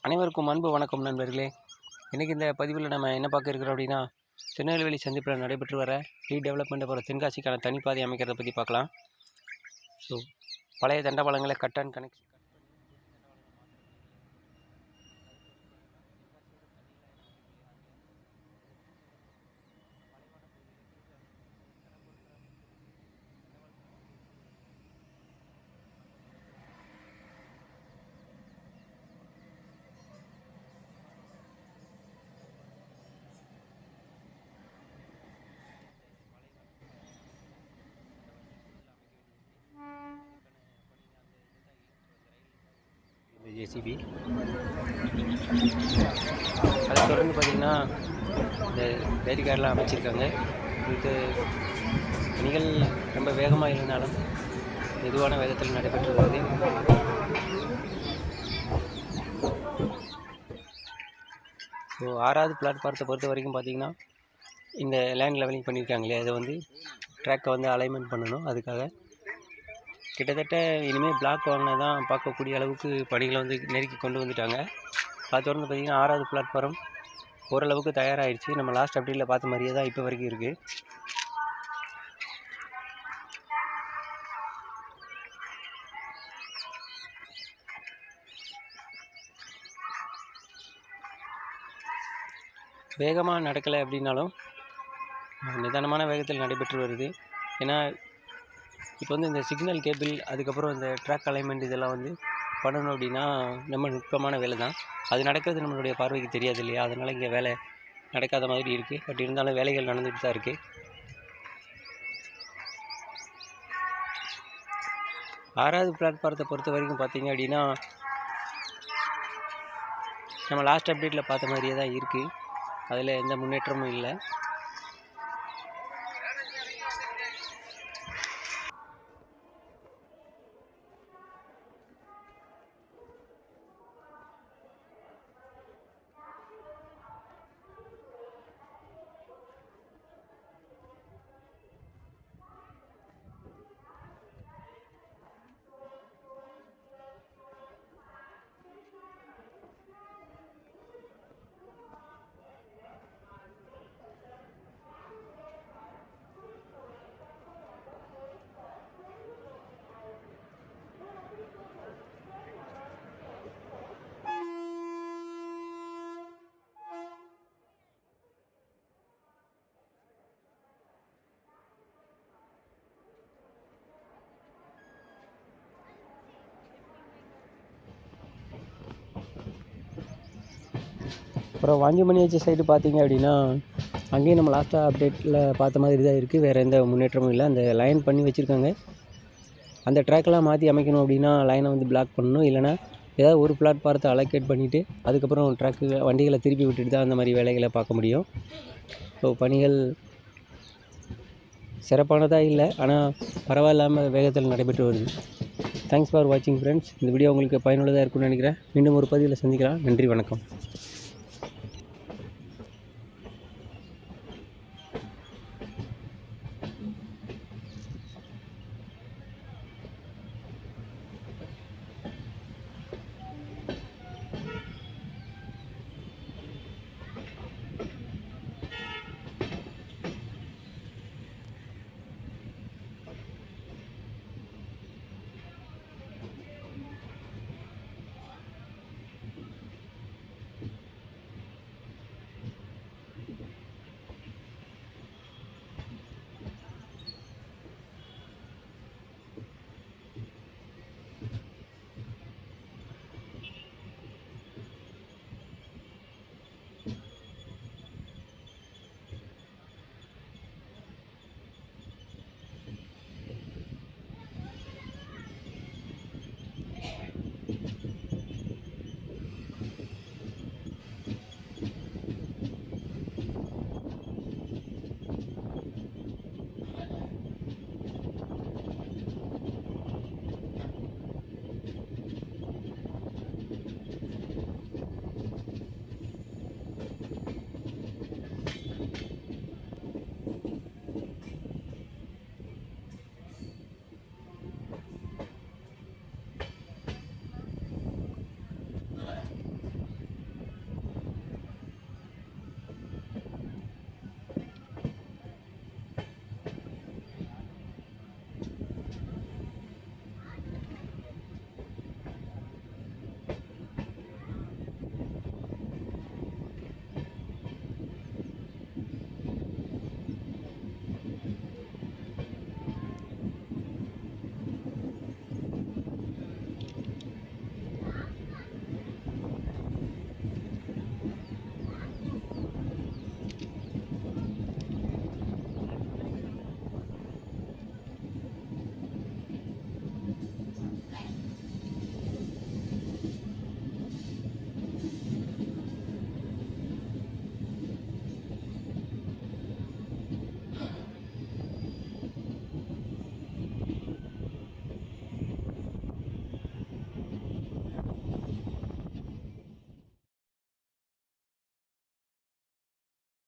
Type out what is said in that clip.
அனைவருக்கும் அன்பு வணக்கம் நண்பர்களே. இன்றைக்கி இந்த பதிவில் நம்ம என்ன பார்க்க இருக்கிறோம் அப்படின்னா, திருநெல்வேலி சந்திப்பில் நடைபெற்று வர ரீடெவலப்மெண்ட் போகிற தென்காசிக்கான தனிப்பாதை அமைக்கிறத பற்றி பார்க்கலாம். ஸோ பழைய தண்டவாளங்களை கட் அண்ட் கனெக்ட் ஜேசிபி. அதை தொடர்ந்து பார்த்திங்கன்னா இந்த பேரிகார்டெலாம் அமைச்சிருக்காங்க. இது பணிகள் ரொம்ப வேகமாக இருந்தாலும் மெதுவான வேகத்தில் நடைபெற்று வருது. ஸோ 6வது பிளாட்ஃபாரத்தை பொறுத்த வரைக்கும் பார்த்திங்கன்னா இந்த லேண்ட் லெவலிங் பண்ணியிருக்காங்களே, அதை வந்து ட்ராக்கை வந்து அலைன்மெண்ட் பண்ணணும். அதுக்காக கிட்டத்தட்ட இனிமேல் பிளாக் வாங்கினா தான் பார்க்கக்கூடிய அளவுக்கு பணிகளை வந்து நெருக்கி கொண்டு வந்துட்டாங்க. அதை தொடர்ந்து பார்த்திங்கன்னா 6வது பிளாட்ஃபாரம் ஓரளவுக்கு தயாராகிடுச்சு. நம்ம லாஸ்ட் அப்டேட்டில் பார்த்த மாதிரியே தான் இப்போ வரைக்கும் இருக்குது. வேகமாக நடக்கலை அப்படின்னாலும் நிதானமான வேகத்தில் நடைபெற்று வருது. ஏன்னா இப்போ வந்து இந்த சிக்னல் கேபிள், அதுக்கப்புறம் இந்த ட்ராக் அலைன்மெண்ட் இதெல்லாம் வந்து பண்ணணும் அப்படின்னா ரொம்ப நுட்பமான வேலை தான். அது நடக்கிறது நம்மளுடைய பார்வைக்கு தெரியாது இல்லையா? அதனால் இங்கே வேலை நடக்காத மாதிரி இருக்குது. பட் இருந்தாலும் வேலைகள் நடந்துகிட்டு தான் இருக்குது. 6வது பிளாட்ஃபாரத்தை பொறுத்த வரைக்கும் பார்த்திங்க அப்படின்னா நம்ம லாஸ்ட் அப்டேட்டில் பார்த்த மாதிரியே தான் இருக்குது. அதில் எந்த முன்னேற்றமும் இல்லை. அப்புறம் வாஞ்சிமணியாச்சி சைடு பார்த்திங்க அப்படின்னா அங்கேயும் நம்ம லாஸ்ட்டாக அப்டேட்டில் பார்த்த மாதிரி தான் இருக்குது. வேறு எந்த முன்னேற்றமும் இல்லை. அந்த லைன் பண்ணி வச்சுருக்காங்க. அந்த ட்ராக்கெலாம் மாற்றி அமைக்கணும் அப்படின்னா லைனை வந்து பிளாக் பண்ணணும். இல்லைனா ஏதாவது ஒரு பிளாட்ஃபாரத்தை அலோகேட் பண்ணிவிட்டு அதுக்கப்புறம் ட்ராக்கு வண்டிகளை திருப்பி விட்டுட்டு தான் அந்த மாதிரி வேலைகளை பார்க்க முடியும். ஸோ பணிகள் சிறப்பானதாக இல்லை, ஆனால் பரவாயில்லாமல் வேகத்தில் நடைபெற்று வருது. தேங்க்ஸ் ஃபார் வாட்சிங் ஃப்ரெண்ட்ஸ். இந்த வீடியோ உங்களுக்கு பயனுள்ளதாக இருக்கும்னு நினைக்கிறேன். மீண்டும் ஒரு பதிவில் சந்திக்கலாம். நன்றி, வணக்கம்.